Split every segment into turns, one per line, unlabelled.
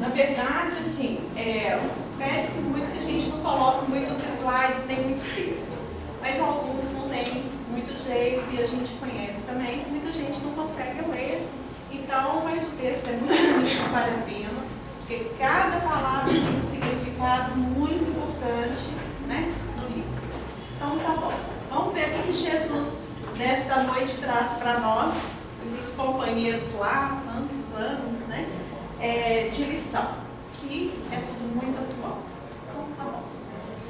Na verdade, assim, pede-se muito que a gente não coloque muitos slides, nem muito texto. Mas alguns não tem muito jeito e a gente conhece também que muita gente não consegue ler. Então, mas o texto é muito bonito, vale a pena, porque cada palavra tem um significado muito importante, né, no livro. Então, tá bom. Vamos ver o que Jesus, nesta noite, traz para nós, os companheiros lá, tantos anos, né, de lição, que é tudo muito atual. Então, tá bom.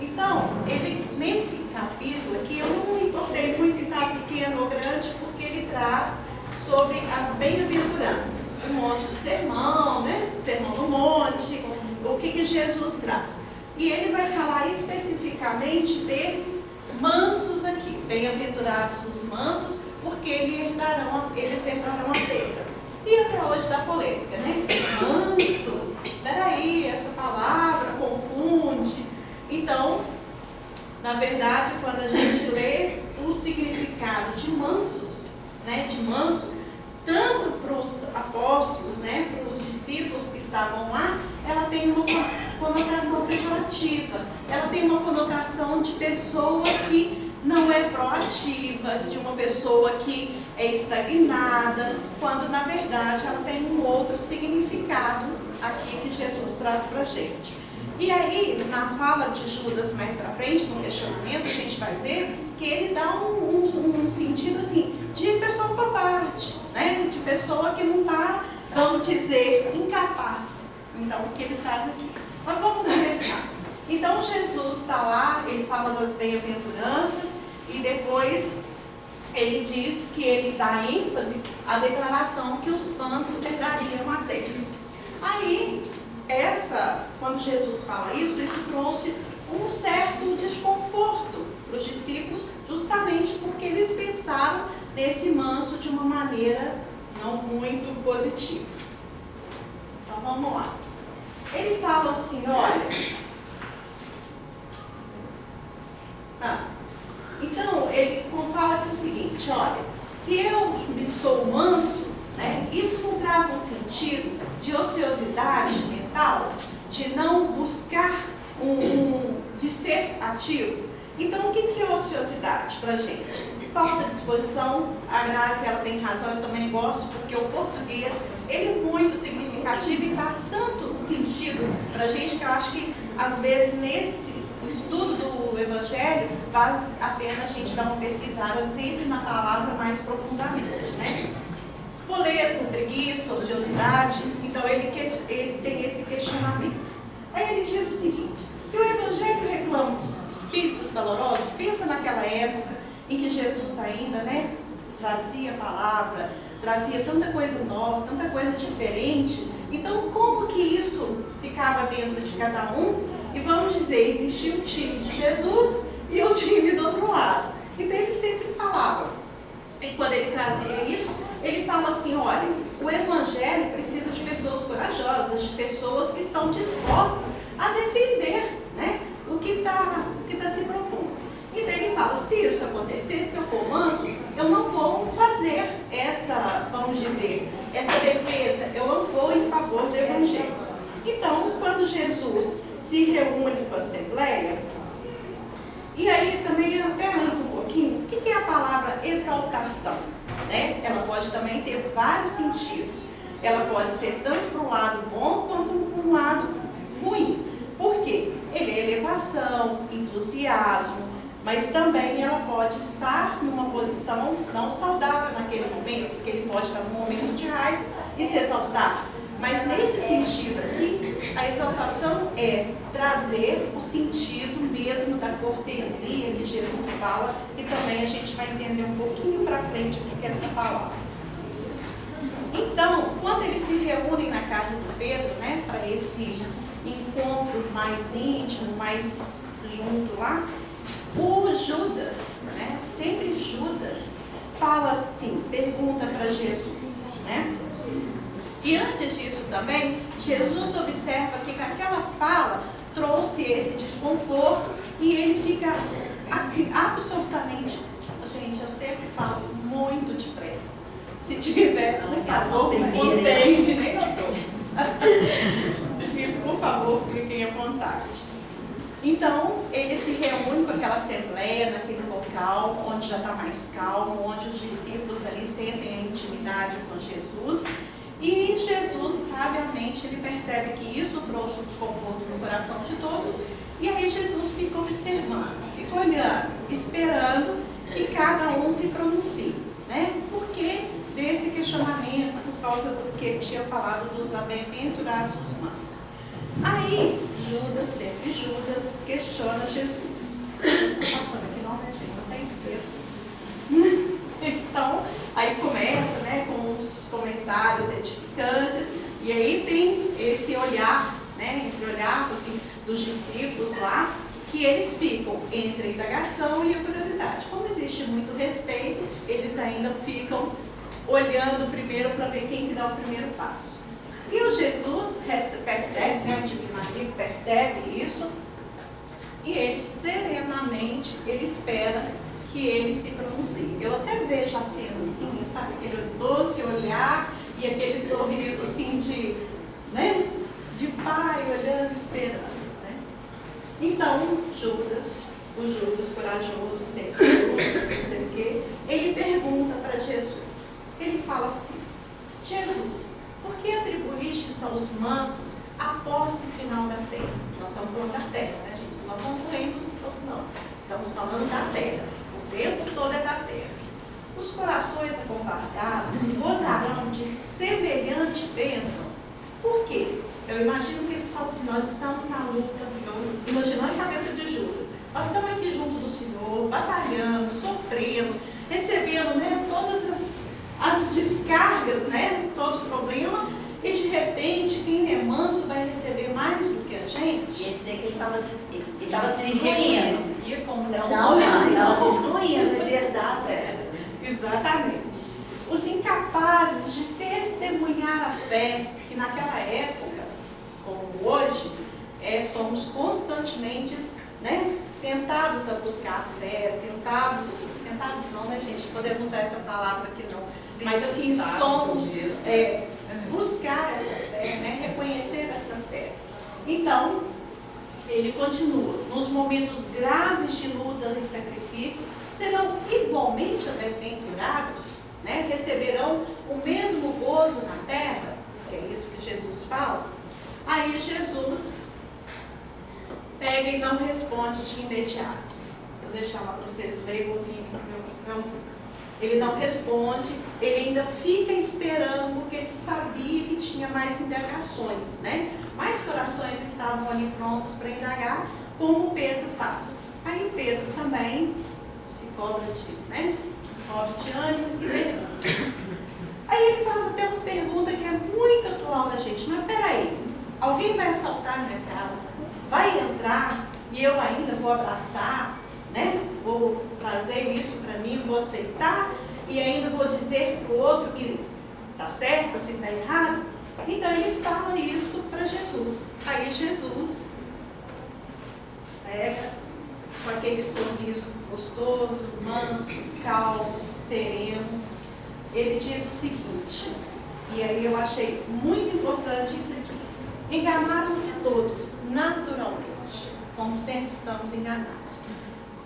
Então, ele, nesse capítulo aqui, eu não me importei muito em estar pequeno ou grande, porque ele traz sobre as bem-aventuranças, o monte do sermão, né? O sermão do monte, o que Jesus traz. E ele vai falar especificamente desses mansos aqui, bem-aventurados os mansos, porque eles herdarão a terra. E até hoje dá polêmica, né? Manso, peraí, essa palavra confunde. Então, na verdade, quando a gente lê o significado de mansos, né, de manso, tanto para os apóstolos, né, para os discípulos que estavam lá, ela tem uma conotação pejorativa, ela tem uma conotação de pessoa que não é proativa, de uma pessoa que é estagnada, quando na verdade ela tem um outro significado aqui que Jesus traz para a gente. E aí, na fala de Judas mais para frente, no questionamento, a gente vai ver que ele dá um sentido assim, de pessoa covarde, né? De pessoa que não está, vamos dizer, incapaz. Então, o que ele traz aqui. Mas vamos começar. Então, Jesus está lá, ele fala das bem-aventuranças e depois ele diz que ele dá ênfase à declaração que os mansos herdariam a terra. Aí, quando Jesus fala isso trouxe um certo desconforto para os discípulos, justamente porque eles pensaram nesse manso de uma maneira não muito positiva. Então vamos lá. Ele fala assim, olha. Então, ele fala aqui o seguinte, olha, se eu sou manso, né, isso não traz um sentido de ociosidade mental, de não buscar de ser ativo. Então, o que é ociosidade para a gente? Falta de disposição. A Grazi, ela tem razão, eu também gosto, porque o português, ele é muito significativo e traz tanto sentido para a gente, que eu acho que, às vezes, nesse estudo do Evangelho, vale a pena a gente dar uma pesquisada sempre na palavra mais profundamente, né? Moleza, preguiça, ociosidade. Então, ele tem esse questionamento. Aí ele diz o seguinte, se o Evangelho reclama espíritos valorosos, pensa naquela época em que Jesus ainda, né, trazia a palavra, trazia tanta coisa nova, tanta coisa diferente. Então, como que isso ficava dentro de cada um? E vamos dizer, existia o time de Jesus e o time do outro lado. Então, ele sempre falava. E quando ele trazia isso, ele fala assim, olha, o Evangelho precisa de pessoas corajosas, de pessoas que estão dispostas a defender, né, o que está se propondo. Então ele fala, se isso acontecer, se eu for manso, eu não vou fazer vamos dizer, essa defesa, eu não vou em favor do Evangelho. Então, quando Jesus se reúne com a Assembleia, e aí também até antes um pouquinho, o que é a palavra exaltação? Né? Ela pode também ter vários sentidos. Ela pode ser tanto para um lado bom quanto para um lado ruim. Por quê? Ele é elevação, entusiasmo, mas também ela pode estar numa posição não saudável naquele momento, porque ele pode estar num momento de raiva e se exaltar. Mas nesse sentido aqui, a exaltação é trazer o sentido mesmo da cortesia que Jesus fala, e também a gente vai entender um pouquinho para frente o que é essa palavra. Então, quando eles se reúnem na casa do Pedro, né, para esse encontro mais íntimo, mais junto lá, o Judas, né, sempre Judas, fala assim, pergunta para Jesus, né? E antes disso também, Jesus observa que naquela fala trouxe esse desconforto e ele fica assim, absolutamente, gente, eu sempre falo muito depressa. Se tiver, por favor, entende, né? favor, fiquem à vontade. Então, ele se reúne com aquela assembleia, naquele local, onde já está mais calmo, onde os discípulos ali sentem a intimidade com Jesus. E Jesus, sabiamente, ele percebe que isso trouxe um desconforto no coração de todos. E aí Jesus fica observando, fica olhando, esperando que cada um se pronuncie, né? Por que desse questionamento? Por causa do que ele tinha falado dos bem-aventurados os mansos. Aí, Judas, sempre Judas, questiona Jesus. Passando aqui não, né, gente? Até esqueço. Então, aí começa, né, com os comentários edificantes, e aí tem esse olhar, né, entre olhar assim, dos discípulos lá, que eles ficam entre a indagação e a curiosidade. Como existe muito respeito, eles ainda ficam olhando primeiro para ver quem que dá o primeiro passo. E o Jesus percebe, né, o divino amigo percebe isso, e ele serenamente, ele espera que ele se pronuncie. Eu até vejo a cena assim, sabe, aquele doce olhar e aquele sorriso assim de, né, de pai olhando, esperando. Então, Judas, o Judas corajoso, sempre não sei o quê, ele pergunta para Jesus. Ele fala assim: Jesus, por que atribuístes aos mansos a posse final da terra? Nós estamos falando da terra, né, gente? Nós não incluímos os céus, não. Estamos falando da terra. O tempo todo é da terra. Os corações acovardados gozarão de semelhante bênção. Por quê? Eu imagino que eles falam assim: nós estamos na luta, imaginando a cabeça de Judas. Nós estamos aqui junto do Senhor, batalhando, sofrendo, recebendo, né, todas as descargas, né, todo o problema, e de repente quem é manso vai receber mais do que a gente.
Quer dizer que ele estava se excluindo.
Como
não, ele estava se excluindo de herdar a terra.
Exatamente. Os incapazes de testemunhar a fé, que naquela época, como hoje, somos constantemente, né, tentados a buscar a fé, tentados não, né, gente? Podemos usar essa palavra aqui não. Mas assim, somos buscar essa fé, né, reconhecer essa fé. Então, ele continua: nos momentos graves de luta e sacrifício, serão igualmente bem-aventurados, né? Receberão o mesmo gozo na terra, que é isso que Jesus fala. Aí Jesus pega e não responde de imediato. Vou deixar lá para vocês lerem o livro. Ele não responde, ele ainda fica esperando, porque ele sabia que tinha mais indagações, né? Mais corações estavam ali prontos para indagar, como Pedro faz. Aí Pedro também se cobra de ânimo e pergunta. Aí ele faz até uma pergunta que é muito atual da gente: mas peraí, alguém vai assaltar minha casa, vai entrar e eu ainda vou abraçar, né? Vou trazer isso para mim, vou aceitar e ainda vou dizer para o outro que está certo, se está errado? Então ele fala isso para Jesus. Aí Jesus pega com aquele sorriso gostoso, manso, calmo, sereno. Ele diz o seguinte, e aí eu achei muito importante isso aqui: enganaram-se todos, naturalmente, como sempre estamos enganados.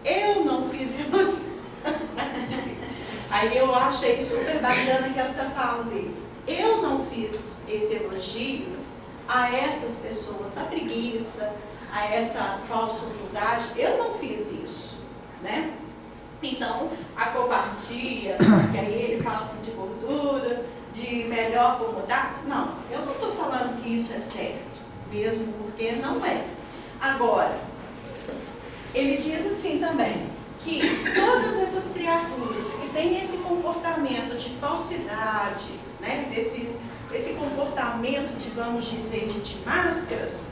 Eu não fiz elogio. Aí eu achei super bacana que essa fala dele. Eu não fiz esse elogio a essas pessoas, a preguiça, a essa falsa humildade. Eu não fiz isso, né? Então, a covardia, que aí ele fala assim de gordura, de melhor acomodar. Não, eu não estou falando que isso é certo, mesmo porque não é. Agora, ele diz assim também, que todas essas criaturas que têm esse comportamento de falsidade, né, esse comportamento, de, vamos dizer, de máscaras,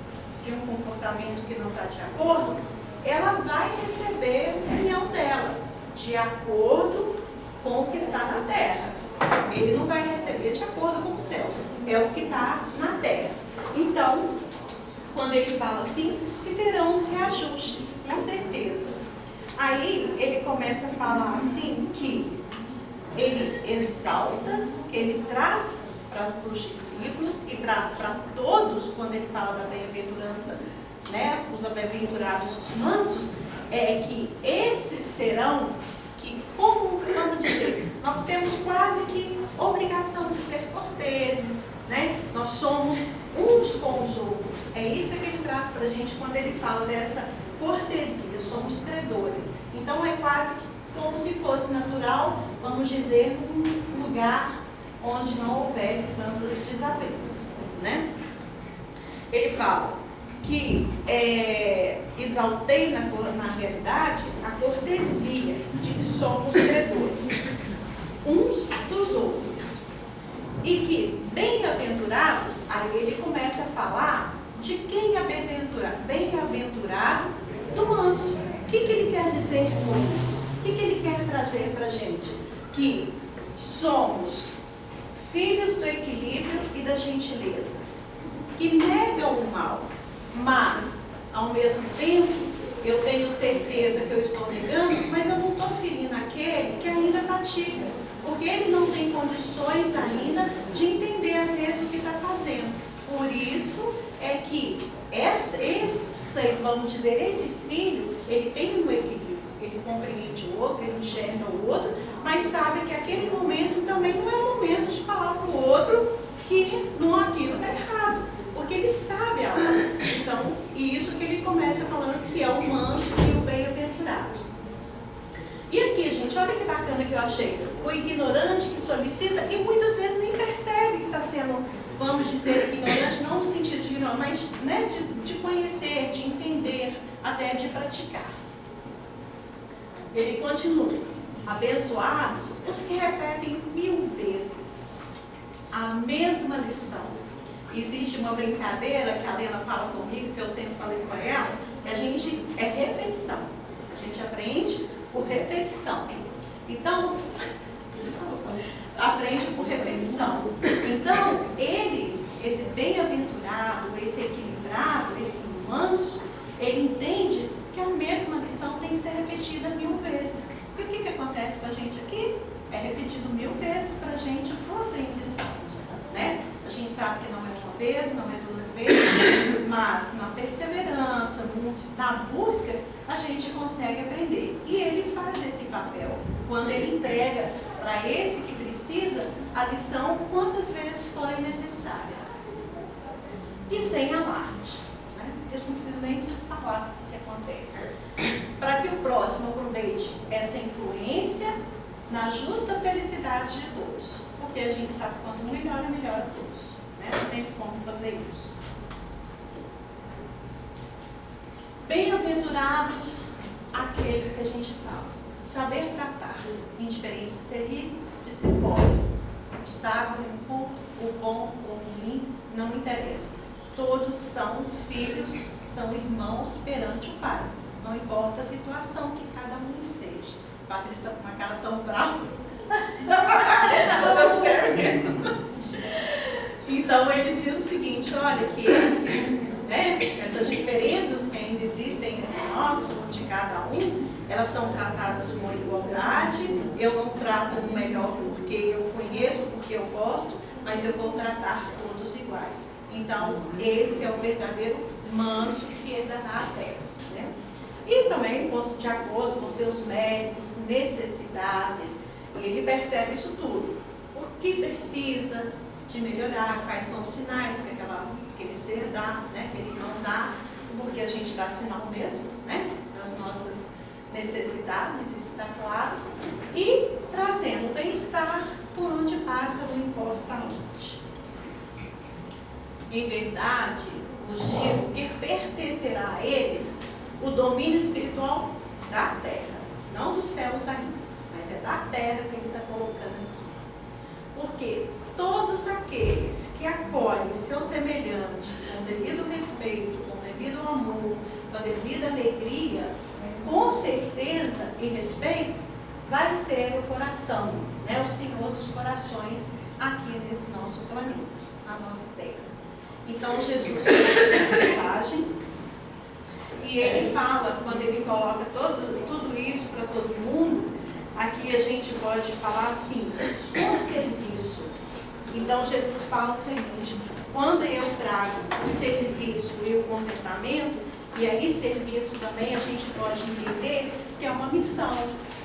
de um comportamento que não está de acordo, ela vai receber a opinião dela, de acordo com o que está na terra. Ele não vai receber de acordo com os céus, é o que está na terra. Então, quando ele fala assim, que terão os reajustes, com certeza. Aí ele começa a falar assim, que ele exalta, ele traz para os discípulos e traz para todos, quando ele fala da bem-aventurança, né, os bem-aventurados, os mansos, é que esses serão que, como vamos dizer, nós temos quase que obrigação de ser corteses, né? Nós somos uns com os outros. É isso que ele traz para a gente quando ele fala dessa cortesia, somos credores. Então é quase como se fosse natural, vamos dizer, um lugar onde não houvesse tantas desavenças, né? Ele fala que exaltei na realidade a cortesia de que somos credores uns dos outros. E que bem-aventurados, aí ele começa a falar de quem é bem-aventurado do manso. O que ele quer dizer com isso? O que ele quer trazer para a gente? Que somos filhos do equilíbrio e da gentileza, que negam o mal, mas, ao mesmo tempo, eu tenho certeza que eu estou negando, mas eu não estou ferindo aquele que ainda pratica, porque ele não tem condições ainda de entender, às vezes, o que está fazendo. Por isso é que vamos dizer, esse filho, ele tem um equilíbrio, ele compreende o outro, ele enxerga o outro, mas sabe que aquele momento também não é o momento de falar para o outro que aquilo está errado, porque ele sabe a hora. Então, e isso que ele começa falando que é o manso e o bem-aventurado. E aqui, gente, olha que bacana que eu achei. O ignorante que solicita e muitas vezes nem percebe que está sendo, vamos dizer, ignorante, não no sentido de ignorante, mas né, de conhecer, de entender, até de praticar. Ele continua. Abençoados os que repetem 1000 vezes a mesma lição. Existe uma brincadeira que a Lena fala comigo, que eu sempre falei com ela, que a gente é repetição. A gente aprende por repetição. Então, aprende por repetição. Então, esse bem-aventurado, esse equilibrado, esse manso, ele entende que a mesma lição tem que ser repetida 1000 vezes. E o que acontece com a gente aqui? É repetido 1000 vezes para a gente o aprendizado, né? A gente sabe que não é uma vez, não é 2 vezes, mas na perseverança, na busca, a gente consegue aprender. E ele faz esse papel. Quando ele entrega para esse que precisa a lição, quantas vezes forem necessárias. E sem alarde. Né? Isso não precisa nem falar o que acontece. Para que o próximo aproveite essa influência na justa felicidade de todos. Porque a gente sabe que quanto melhora, melhora todos. Né? Não tem como fazer isso. Bem-aventurados aquele que a gente fala. Saber tratar, indiferente de ser rico, de ser pobre, o sábio, o culto, o bom ou o ruim, não interessa. Todos são filhos, são irmãos perante o Pai. Não importa a situação que cada um esteja. Patrícia com uma cara tão brava. Eu não quero mesmo. Então ele diz o seguinte, olha, que essas diferenças que ainda existem entre nós, de cada um, elas são tratadas com igualdade. Eu não trato um melhor porque eu conheço, porque eu gosto, mas eu vou tratar todos iguais. Então, esse é o verdadeiro manso que herdará a terra. Né? E também, de acordo com seus méritos, necessidades, ele percebe isso tudo. O que precisa de melhorar, quais são os sinais que ele ser dá, né, que ele não dá, porque a gente dá sinal mesmo, né, das nossas necessidades, isso está claro, e trazendo bem-estar por onde passa o importante. Em verdade, os digo que pertencerá a eles o domínio espiritual da terra, não dos céus ainda, mas é da terra que ele está colocando aqui. Porque todos aqueles que acolhem seu semelhante com devido respeito, com devido amor, com devida alegria, com certeza e respeito, vai ser o coração, né, o Senhor dos corações aqui nesse nosso planeta, na nossa terra. Então Jesus fez essa mensagem e ele fala, quando ele coloca tudo isso para todo mundo, aqui a gente pode falar assim, com serviço, Então Jesus fala o seguinte: quando eu trago o serviço e o contentamento, e aí serviço também a gente pode entender que é uma missão,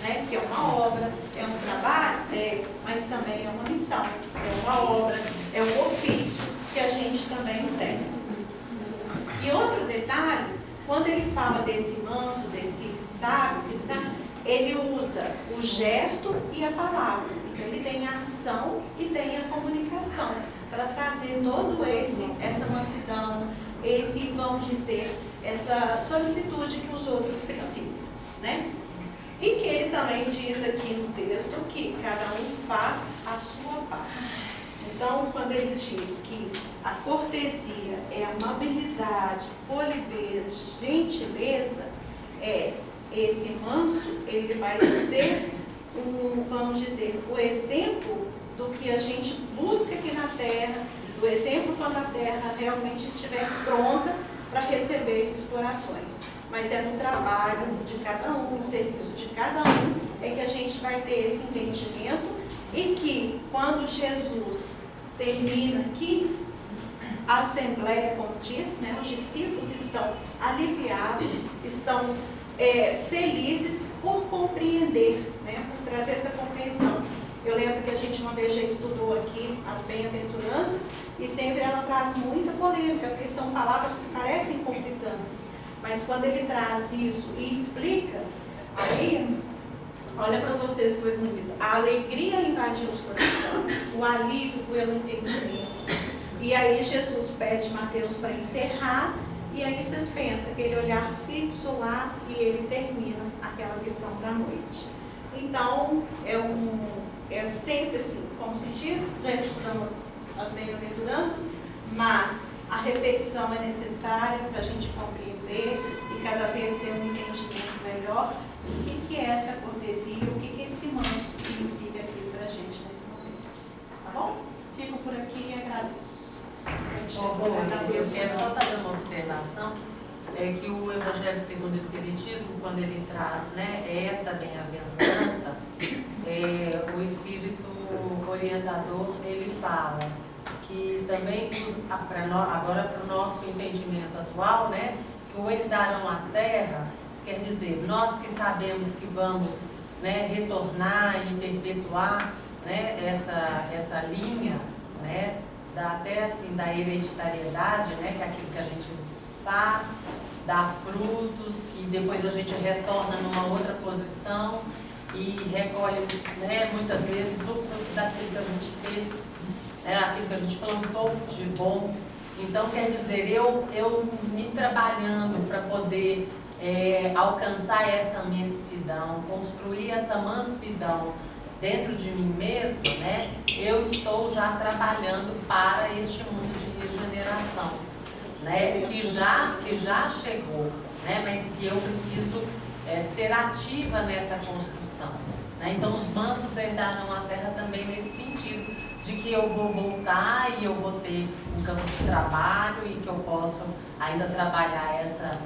né? Que é uma obra, é um trabalho, mas também é uma missão, é uma obra, é um ofício que a gente também tem. E outro detalhe, quando ele fala desse manso, desse sábio, ele usa o gesto e a palavra. Então ele tem a ação e tem a comunicação para trazer todo essa mansidão, vamos dizer, essa solicitude que os outros precisam, né? E que ele também diz aqui no texto que cada um faz a sua parte. Então, quando ele diz que a cortesia é amabilidade, polidez, gentileza, esse manso, ele vai ser vamos dizer, o exemplo do que a gente busca aqui na terra, do exemplo quando a terra realmente estiver pronta para receber esses corações. Mas é no trabalho de cada um, no serviço de cada um, é que a gente vai ter esse entendimento e que quando Jesus termina aqui, a assembleia, como diz, né, os discípulos estão aliviados, estão felizes por compreender, né, por trazer essa compreensão. Eu lembro que a gente uma vez já estudou aqui as bem-aventuranças e sempre ela traz muita polêmica, porque são palavras que parecem conflitantes. Mas quando ele traz isso e explica, aí, olha para vocês que foi bonito. A alegria invadiu os corações, o alívio pelo entendimento. E aí Jesus pede Mateus para encerrar, e aí vocês pensam, aquele olhar fixo lá, e ele termina aquela lição da noite. Então, é sempre assim, como se diz, já estudamos as bem-aventuranças, mas a repetição é necessária para a gente compreender e cada vez ter um entendimento melhor do que é essa cortesia, o que esse manso significa aqui para a gente nesse momento. Tá bom? Fico por aqui e agradeço.
Eu quero só fazer uma observação, que o Evangelho segundo o Espiritismo, quando ele traz, né, essa bem-aventurança, o Espírito orientador, ele fala que também, agora para o nosso entendimento atual, né, que o herdarão a terra, quer dizer, nós que sabemos que vamos, né, retornar e perpetuar, né, essa linha, né, até assim, da hereditariedade, né, que é aquilo que a gente faz, dá frutos e depois a gente retorna numa outra posição e recolhe, né, muitas vezes o fruto daquilo que a gente fez, aquilo que a gente plantou de bom. Então, quer dizer, eu me trabalhando para poder alcançar essa mansidão, construir essa mansidão dentro de mim mesma, né, eu estou já trabalhando para este mundo de regeneração, né, que já chegou, né, mas que eu preciso ser ativa nessa construção, né? Então os mansos herdarão a terra também nesse sentido, de que eu vou voltar e eu vou ter um campo de trabalho e que eu posso ainda trabalhar essa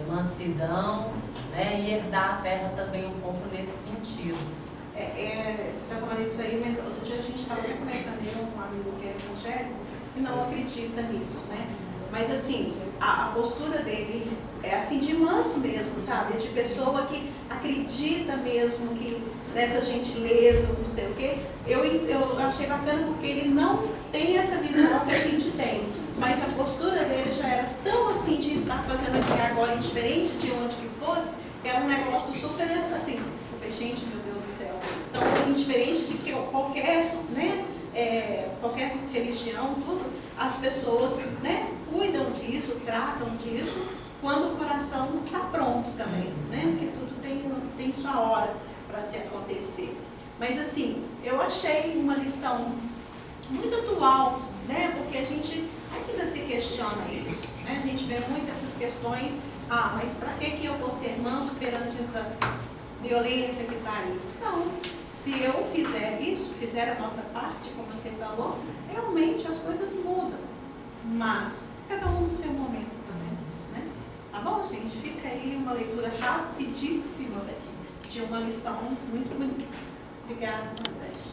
mansidão, né, e herdar a terra também um pouco nesse sentido.
Você está falando isso aí, mas outro dia a gente estava até conversando com um amigo que é evangélico e não acredita nisso, né? Mas assim, a postura dele é assim de manso mesmo, sabe? De pessoa que acredita mesmo que nessas gentilezas, não sei o quê. Eu achei bacana porque ele não tem essa visão que a gente tem, mas a postura dele já era tão assim de estar fazendo aqui agora, indiferente de onde que fosse, que era um negócio super assim, eu falei, gente, meu Deus do céu. Então, indiferente de que qualquer, né, qualquer religião, tudo, as pessoas, né, cuidam disso, tratam disso, quando o coração está pronto também, né, porque tudo tem sua hora para se acontecer. Mas assim, eu achei uma lição muito atual, né, porque a gente ainda se questiona isso, né, a gente vê muito essas questões, mas para que eu vou ser manso perante essa violência que está aí? Não. Se eu fizer isso, fizer a nossa parte, como você falou, realmente as coisas mudam. Mas cada um no seu momento também, né? Tá bom, gente? Fica aí uma leitura rapidíssima de uma lição muito bonita. Obrigada.